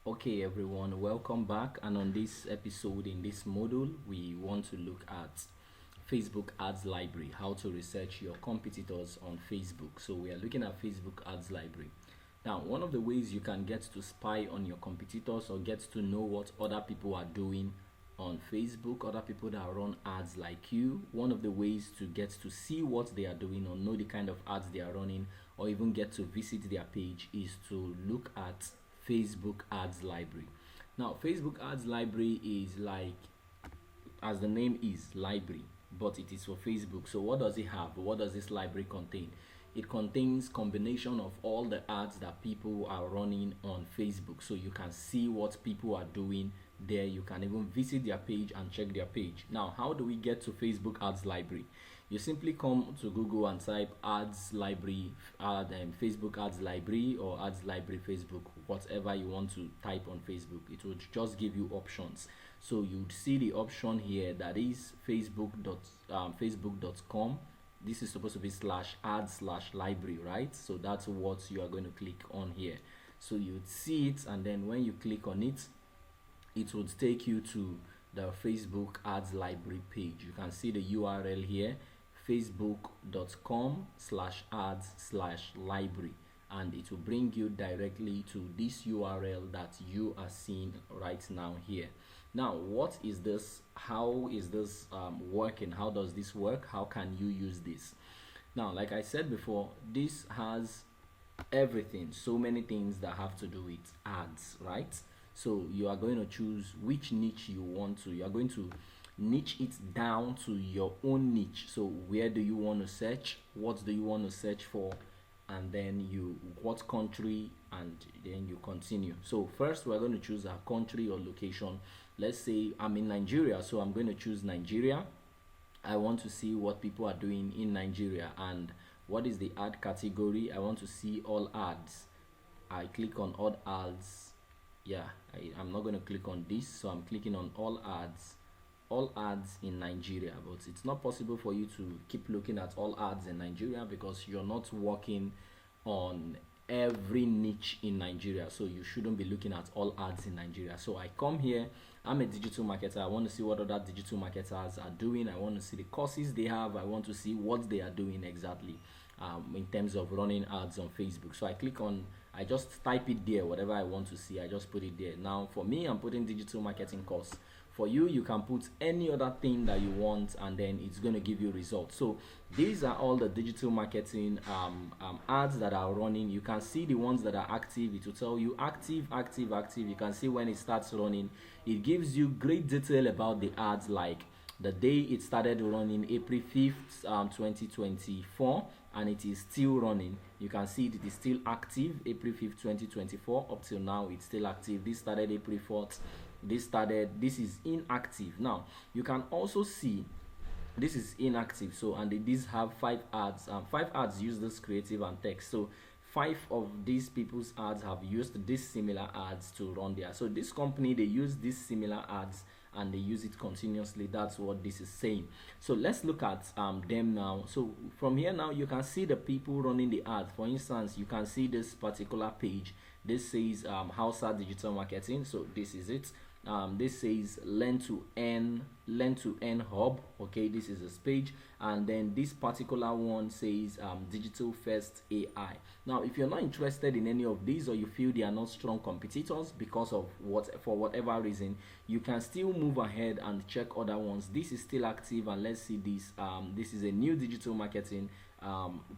Okay, everyone, welcome back. And on this episode, in this module, we want to look at Facebook Ads Library, how to research your competitors on Facebook. So, we are looking at Facebook Ads Library. Now, one of the ways you can get to spy on your competitors or get to know what other people are doing on Facebook, other people that run ads like you, one of the ways to get to see what they are doing or know the kind of ads they are running or even get to visit their page is to look at Facebook Ads Library. Now, Facebook Ads Library is like, as the name is, library, but it is for Facebook. So what does it have? What does this library contain? It contains combination of all the ads that people are running on Facebook. So you can see what people are doing there. You can even visit their page and check their page. Now, how do we get to Facebook Ads Library? You simply come to Google and type ads library, Facebook ads library or ads library Facebook, whatever you want to type on Facebook. It will just give you options. So you'd see the option here that is facebook.com. This is supposed to be /ads/library, right? So that's what you are going to click on here. So you'd see it, and then when you click on it, it would take you to the Facebook ads library page. You can see the URL here, facebook.com/ads/library, and it will bring you directly to this URL that you are seeing right now here. Now, what is this? How is this working? How does this work? How can you use this? Now, like I said before, this has everything, so many things that have to do with ads, right? So you are going to choose which niche you want to. You are going to niche it down to your own niche. So where do you want to search? What do you want to search for? And then you, what country, and then you continue. So first we're going to choose a country or location. Let's say I'm in Nigeria, so I'm going to choose Nigeria. I want to see what people are doing in Nigeria. And what is the ad category? I want to see all ads. I click on all ads. Yeah, I'm not going to click on this, so I'm clicking on all ads in Nigeria. But it's not possible for you to keep looking at all ads in Nigeria because you're not working on every niche in Nigeria, so you shouldn't be looking at all ads in Nigeria. So I come here, I'm a digital marketer. I want to see what other digital marketers are doing. I want to see the courses they have. I want to see what they are doing exactly in terms of running ads on Facebook. So I just type it there, whatever I want to see, I just put it there. Now for me, I'm putting digital marketing course. For you, you can put any other thing that you want, and then it's going to give you results. So these are all the digital marketing ads that are running. You can see the ones that are active. It will tell you active, active, active. You can see when it starts running. It gives you great detail about the ads, like the day it started running, April 5th 2024, and it is still running. You can see it is still active, April 5th 2024. Up till now, it's still active. This started April 4th. This is inactive. Now you can also see this is inactive. So, and these have 5 ads. 5 ads use this creative and text. So 5 of these people's ads have used these similar ads to run there. So this company, they use these similar ads and they use it continuously. That's what this is saying. So let's look at them now. So from here now, you can see the people running the ad. For instance, you can see this particular page. This says Hausa Digital Marketing. So this is it. This says learn to earn hub. Okay, this is this page, and then this particular one says digital first AI. Now if you're not interested in any of these, or you feel they are not strong competitors because of for whatever reason, you can still move ahead and check other ones. This is still active, and let's see this. This is a new digital marketing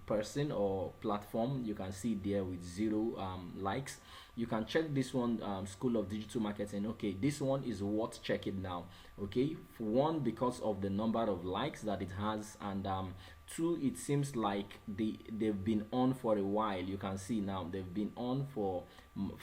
person or platform. You can see there with 0 likes. You can check this one, School of Digital Marketing. Okay, this one is worth checking now. Okay, for one, because of the number of likes that it has, and 2, it seems like they've been on for a while. You can see now they've been on for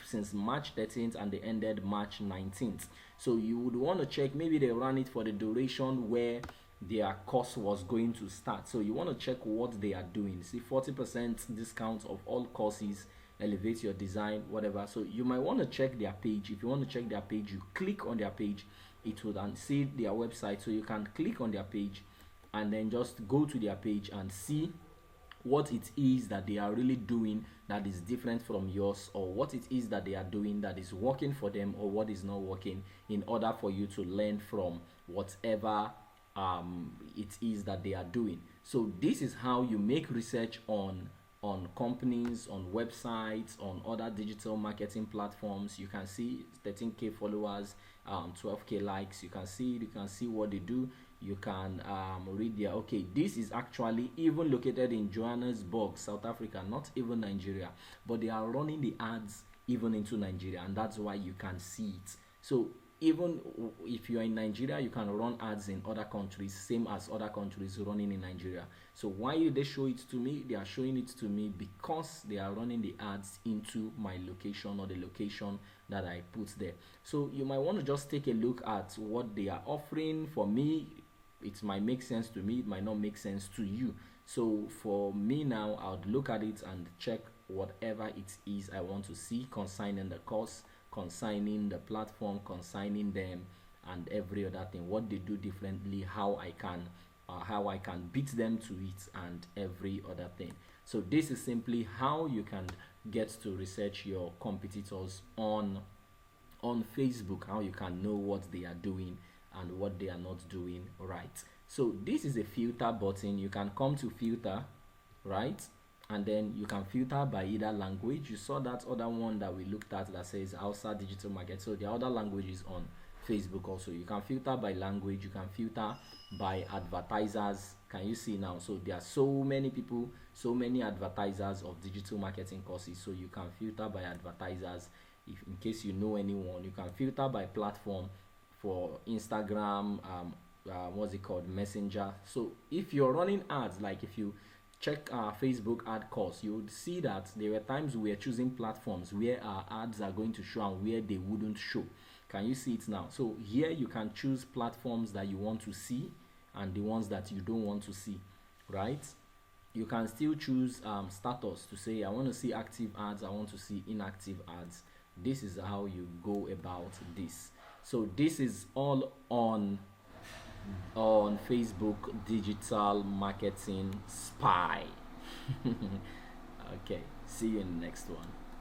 since March 13th, and they ended March 19th. So you would want to check, maybe they ran it for the duration where their course was going to start. So you want to check what they are doing. See, 40% discount of all courses, elevate your design, whatever. So you might want to check their page. If you want to check their page, you click on their page. It would see their website. So you can click on their page and then just go to their page and see what it is that they are really doing that is different from yours, or what it is that they are doing that is working for them, or what is not working, in order for you to learn from whatever it is that they are doing. So this is how you make research on companies, on websites, on other digital marketing platforms. You can see 13k followers, 12k likes. You can see it, you can see what they do. You can read there. Okay, this is actually even located in Johannesburg, South Africa, not even Nigeria, but they are running the ads even into Nigeria, and that's why you can see it. So even if you are in Nigeria, you can run ads in other countries, same as other countries running in Nigeria. So why they show it to me? They are showing it to me because they are running the ads into my location, or the location that I put there. So you might want to just take a look at what they are offering. For me, it might make sense to me, it might not make sense to you. So for me now, I would look at it and check whatever it is I want to see concerning the course, concerning the platform, concerning them, and every other thing, what they do differently, how I can beat them to it, and every other thing. So this is simply how you can get to research your competitors on Facebook, how you can know what they are doing and what they are not doing right. So this is a filter button. You can come to filter, right? And then you can filter by either language. You saw that other one that we looked at that says Hausa digital market. So there are other languages on Facebook also. You can filter by language, you can filter by advertisers. Can you see now? So there are so many people, so many advertisers of digital marketing courses. So you can filter by advertisers. If in case you know anyone, you can filter by platform. For Instagram, what's it called, Messenger. So if you're running ads, like if you check our Facebook ad course, you would see that there were times we are choosing platforms where our ads are going to show and where they wouldn't show. Can you see it now? So here you can choose platforms that you want to see and the ones that you don't want to see, right? You can still choose status to say I want to see active ads, I want to see inactive ads. This is how you go about this. So this is all on Facebook Digital Marketing Spy. Okay, see you in the next one.